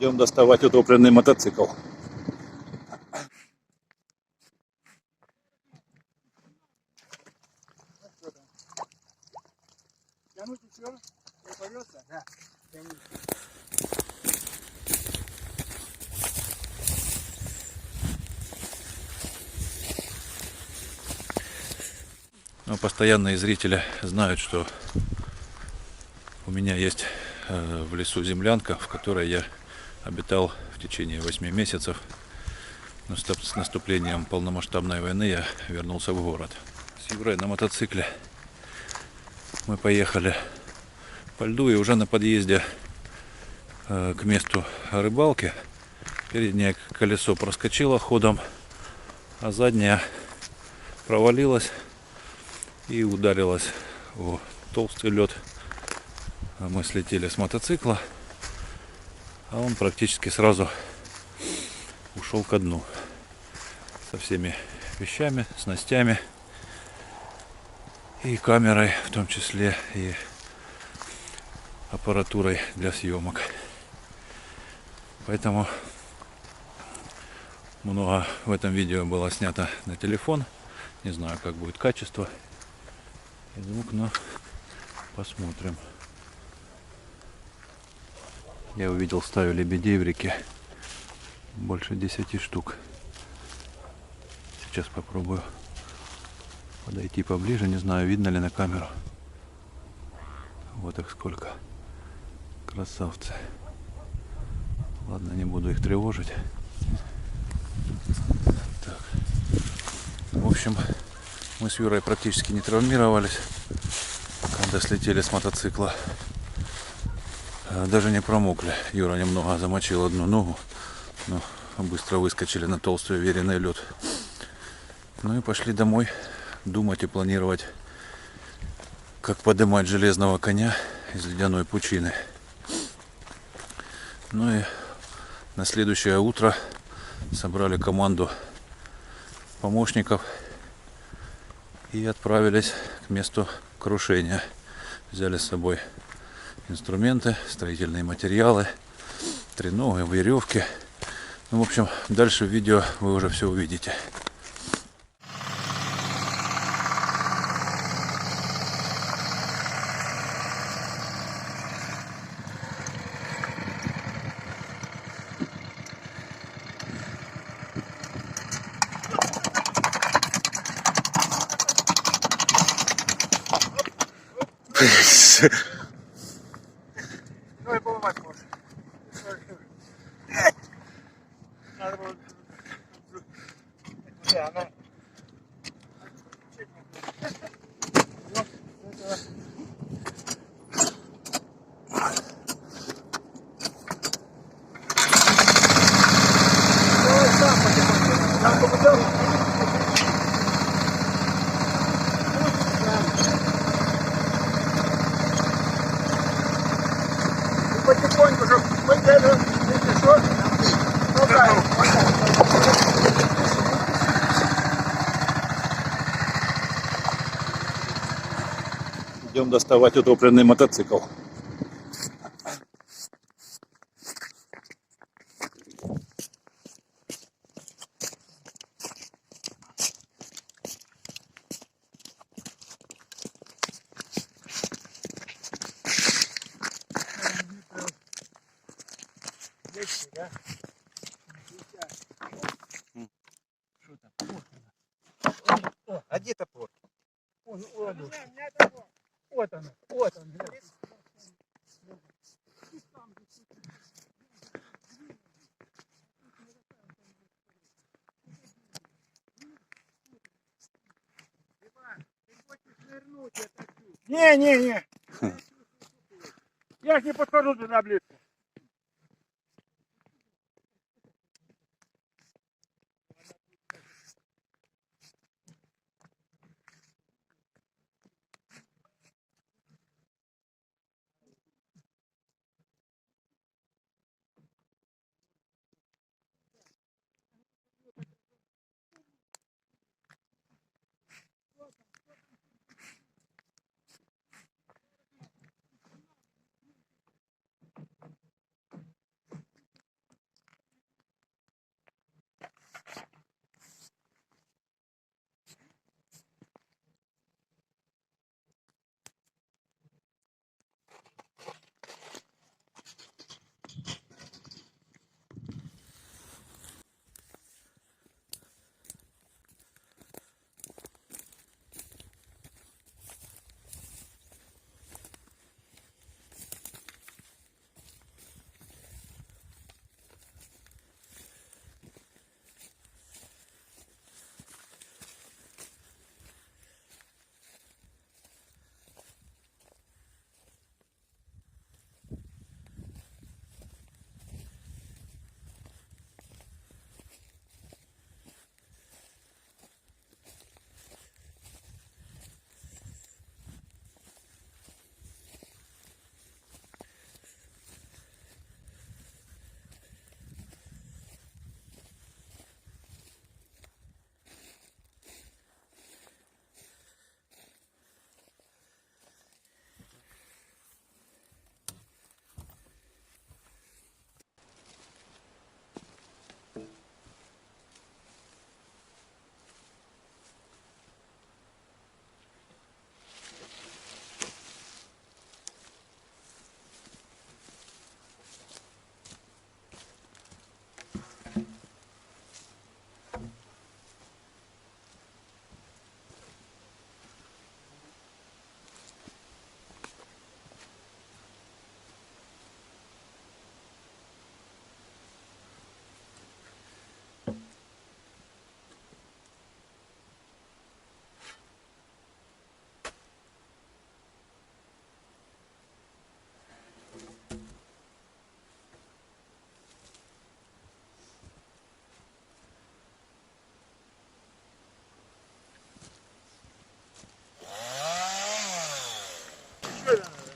Идем доставать утопленный мотоцикл. Тянуть еще? Не порвется? Да. Но постоянные зрители знают, что у меня есть в лесу землянка, в которой я обитал в течение 8 месяцев. Но с наступлением полномасштабной войны я вернулся в город. С Юрой на мотоцикле мы поехали по льду, и уже на подъезде к месту рыбалки переднее колесо проскочило ходом, а заднее провалилось и ударилось о толстый лед. Мы слетели с мотоцикла, а он практически сразу ушел ко дну со всеми вещами, снастями и камерой, в том числе и аппаратурой для съемок. Поэтому много в этом видео было снято на телефон. Не знаю, как будет качество и звук, но посмотрим. Я увидел стаю лебедей в реке. Больше 10 штук. Сейчас попробую подойти поближе. Не знаю, видно ли на камеру. Вот их сколько. Красавцы. Ладно, не буду их тревожить. Так. В общем, мы с Юрой практически не травмировались, когда слетели с мотоцикла. Даже не промокли. Юра немного замочил одну ногу, но быстро выскочили на толстый уверенный лед. Ну и пошли домой думать и планировать, как поднимать железного коня из ледяной пучины. Ну и на следующее утро собрали команду помощников и отправились к месту крушения. Взяли с собой инструменты, строительные материалы, треногу, веревки. Ну, в общем, дальше в видео вы уже все увидите. Ну и поломать можно. Надо было... она... Потихоньку же выделю, если что, Идем доставать утопленный мотоцикл. да? Что там? А где топор? Вот он, вот он. Не. Я ж не подхожу туда близко. это надо?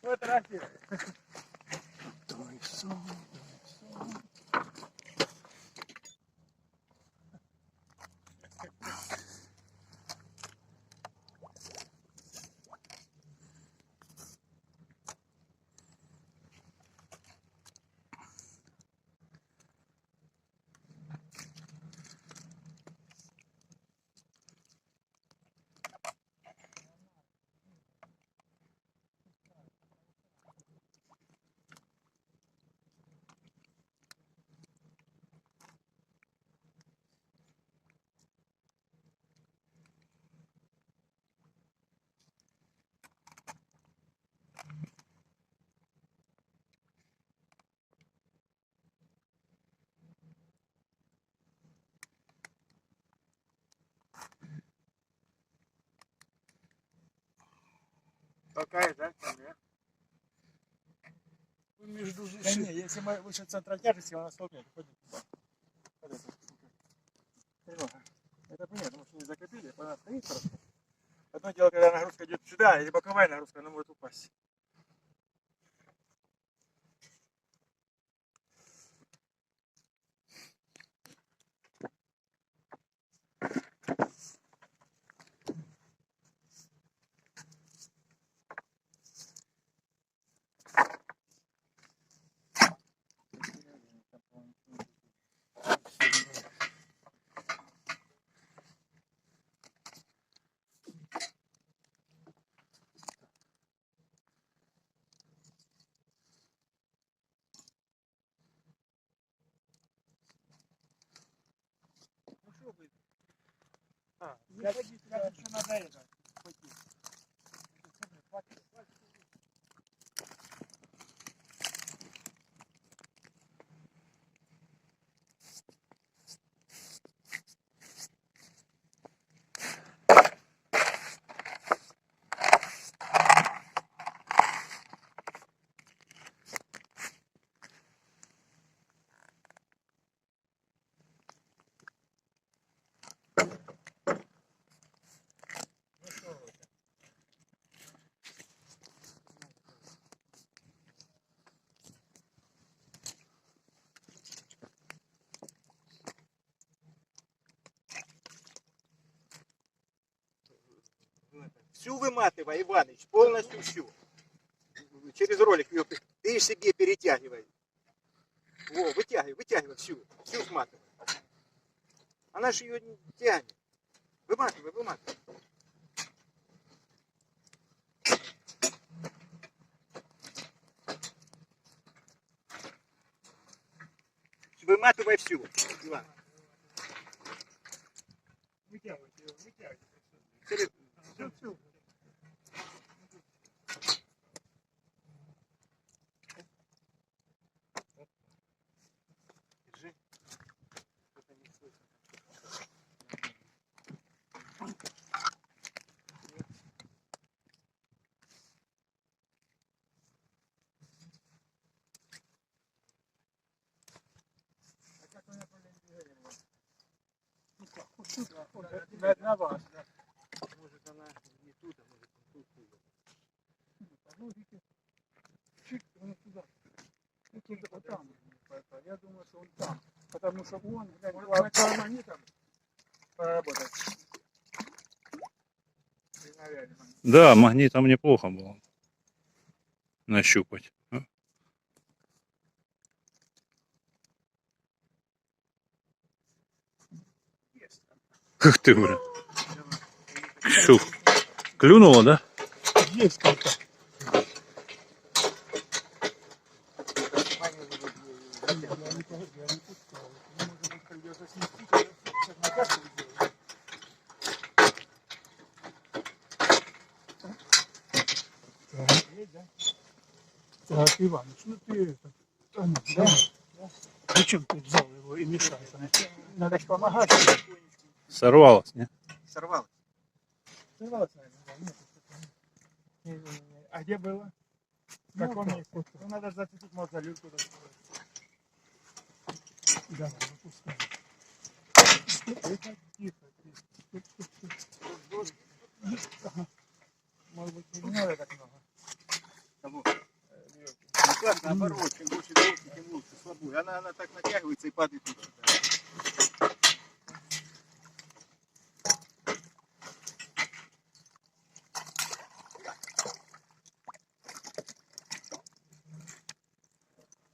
Вот Россия. Толкает, да? Между да не, если мы выше центра тяжести, она столкнет. Ходи туда. Вот это. Тревога. Это понятно, потому что не закрепили, она стоит просто. Одно дело, когда нагрузка идет сюда, или боковая нагрузка, она может упасть. Ну что вы? Я еще надо это. Всю выматывай, Иваныч, полностью всю. Через ролик ее ты себе перетягивай. Во, вытягивай всю сматывай. Она же ее не тянет. Выматывай. Выматывай всю, Иван. Вытягивай. Всю. Держи. Это не слышно. А как у меня движение было? На вас, да. Может она не тут, а может он тут. Ну, видите, чик, он туда. Вот там. Я думаю, что он там. Потому что он, сначала магнитом поработать. Да, магнитом неплохо было нащупать. Как ты, бля? Что, клюнуло, да? Есть как-то. Так, Иваныч, ну ты это, Да? Зачем ты взял его и мешал? Надо же помогать. Сорвалось, не? Сорвалось. Сорвалось, наверное, да. Нет, не. А где было? В каком месте? Ну, надо зацепить мозолю туда. Давай, выпускай. Тихо, тихо. Ага. Может быть, не надо так много. Кого? Ну как, наоборот, чем больше веревки, тем лучше, слабую. Она так натягивается и падает тут сюда.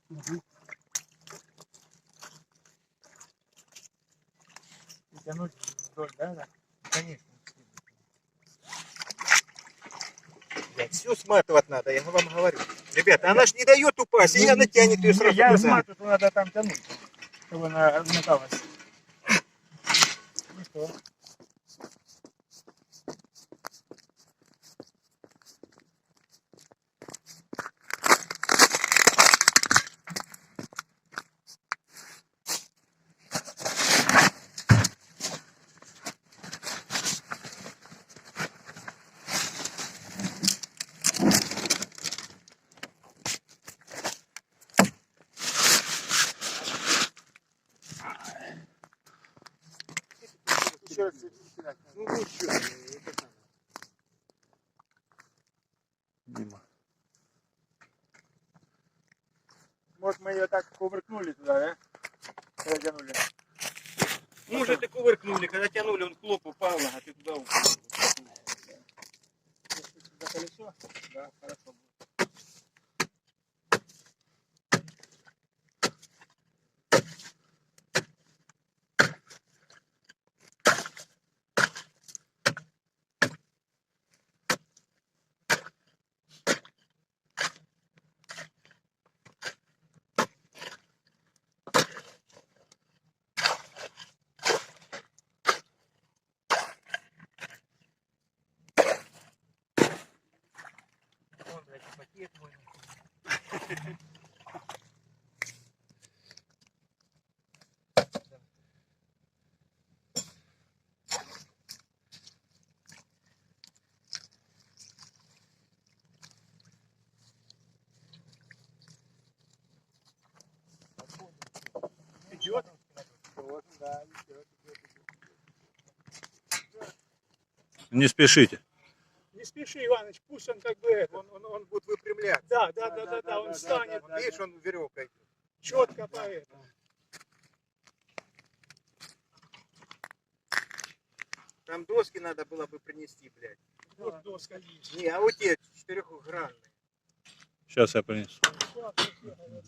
Угу. И тянуть вдоль, да? Конечно. Все сматывать надо, я вам говорю. Ребята, она ж не дает упасть, и она тянет ее сразу. Я назад. смотрю, то надо там тянуть, чтобы она металась. Ну что? Еще раз сюда. Ну что, это самое. Мимо. Может, мы ее так кувыркнули туда, да? Когда тянули. Может, и кувыркнули, когда тянули, он хлоп упал, а ты туда упал. За колесо? Да, хорошо. Вон, блядь, и пакет мой. Идет? Вот, да, идет. Не спешите. Не спеши, Иваныч, пусть он как бы это. Он будет выпрямляться. Да, он встанет. Видишь, он веревкой. Четко по этому. Там доски надо было бы принести, блядь. Вот доска есть. Не, а вот те четырехгранные. Сейчас я принесу.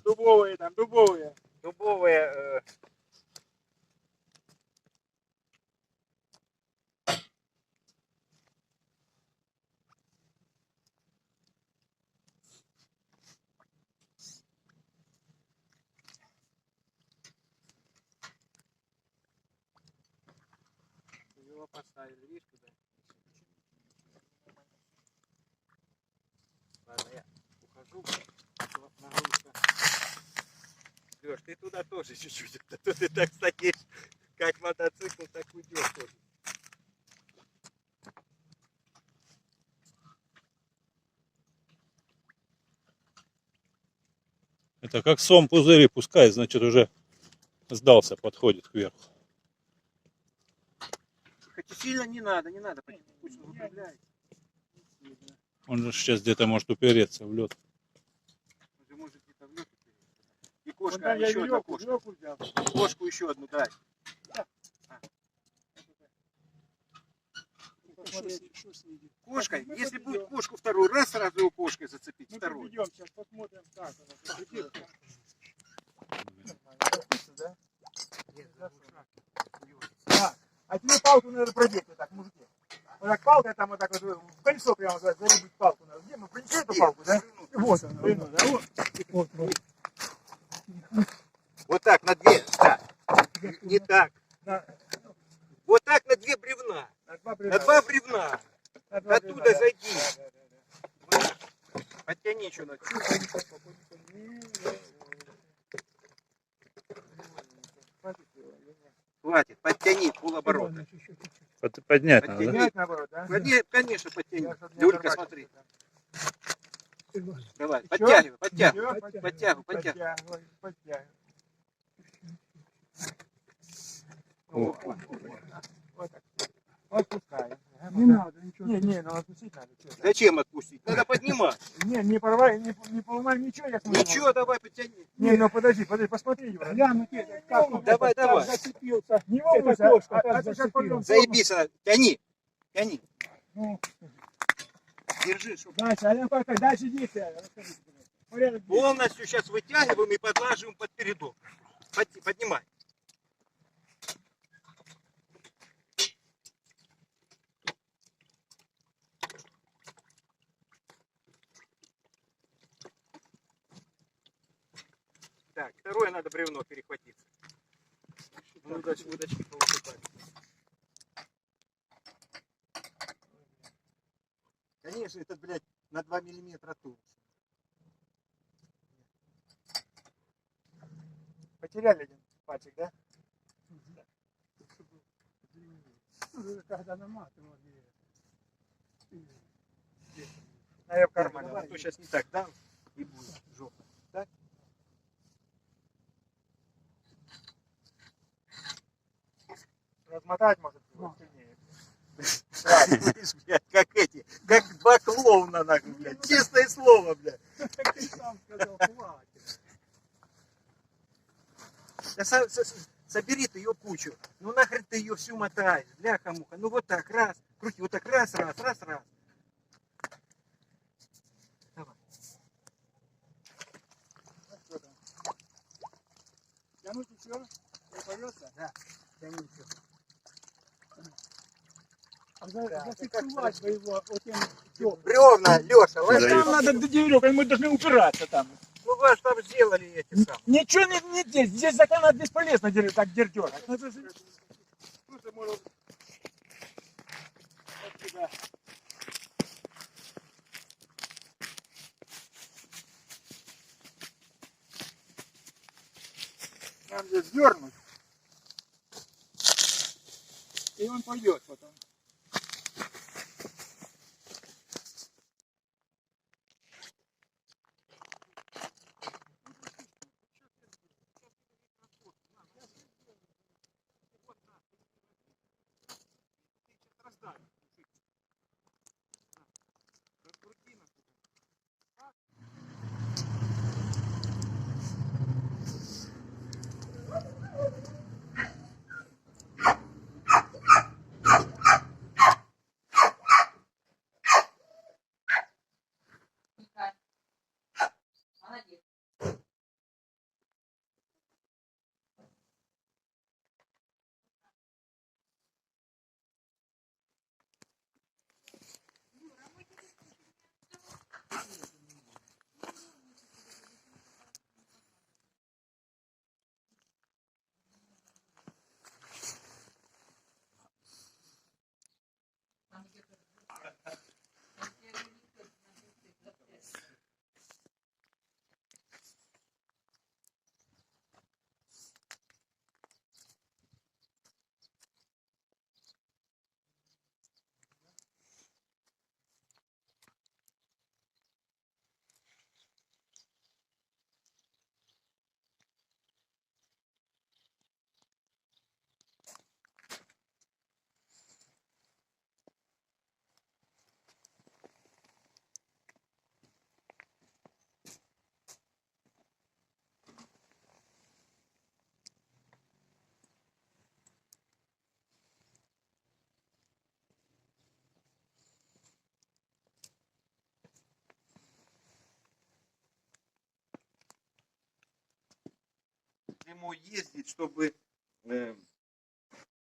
Дубовые там, дубовые. Дубовые. Его поставили, видишь, куда? Ладно, я ухожу. Нагрузка. Леш, ты туда тоже чуть-чуть. А то ты так стоишь, как мотоцикл, так уйдешь тоже. Это как сом пузыри пускай, значит уже сдался, подходит кверху. Хотя сильно не надо, пусть он выпрямляется. Он же сейчас где-то может упереться в лед. Он же может где-то в лед упереться. И Вот кошка, там я еще одна веревку, кошка. веревку взял. Кошку еще одну дай. Посмотреть, что с ней. Кошкой, Мы если подведем. будет кошку вторую, раз сразу его кошкой зацепить, Мы вторую. подведем, сейчас посмотрим, как она закрепится. Нормально, да? Так, а тебе палку надо продеть вот так, мужики. Вот так палка там вот так вот в колесо прямо зарубить палку надо. Где мы принесли эту палку, да? Вот она, вот. Вот так, на две, да. Не так. На Вот так на две бревна. два На два бревна. Оттуда зайди. Подтяни что-то. Подтяни полоборота. Ладно, чуть-чуть. Поднять надо, да? Поднять наоборот, да? Конечно, подтяни. Я чтоб не Люлька, оторвать смотри. это. Давай, Всё? подтягивай, Всё, подтягивай. Подтягивай. подтягивай. О. Вот так. Отпускаем. Не надо ничего. Не, ну отпустить надо. Зачем отпустить? Надо поднимать. Не порвай, не поломай ничего, я смотрю. Ничего, давай подтяни. Не, ну подожди, посмотри его. Как он Давай, так давай. зацепился. Не волнуйся, а ты сейчас пойдем. Заебись, тяни. Тяни. Ну, Держи, чтобы дальше, а я пока, дальше действия. Порядок. полностью сейчас вытягиваем и подлаживаем под передок. Поднимай. Так, второе надо бревно перехватиться. Ну, дальше удочки повысыпать. Конечно, этот, блядь, на 2 миллиметра тоньше. Потеряли один пальчик, да? Когда наматывал, а я в кармане. А то сейчас не так дам и будет жопа. Так? Размотать может сильнее. Видишь, блядь, как эти, как два клоуна, нахуй, блядь. Честное слово, блядь. Ты сам сказал, хватит. Да собери ты ее кучу. Ну нахрен ты ее всю мотаешь, бляха-муха. Ну вот так, раз, крути, вот так, раз. Давай. Тянуть еще? Не порвется? Да, тяни все. А зафиксировать бы его вот этим. Бревна, Леша, ложи. Там надо до веревок, мы должны упираться там. Ну вы же там сделали эти самые. Ничего не здесь, здесь за канат бесполезно так дергать. Просто может от тебя. Нам здесь дернуть. И он пойдет потом. Молодец. Ему ездить, чтобы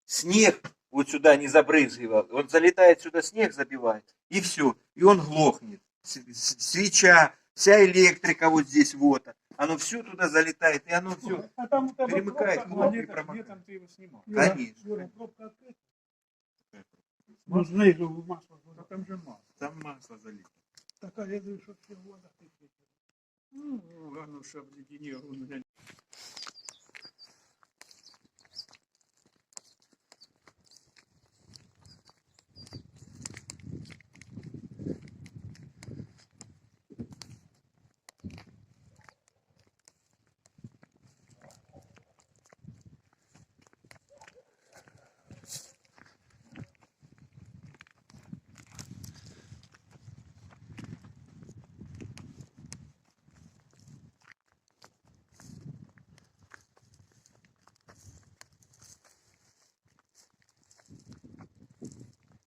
снег вот сюда не забрызгивал. Он залетает сюда, снег забивает, и все, и он глохнет. Свеча, вся электрика вот здесь вот, оно все туда залетает, и оно все А там перемыкает кнопки и промокает. там ты его снимал. Конечно. Пробка открыта. Ну, снизу масло, там же масло. Там масло залито. Такая, я думаю, что все вода. Ну, оно что обледенело,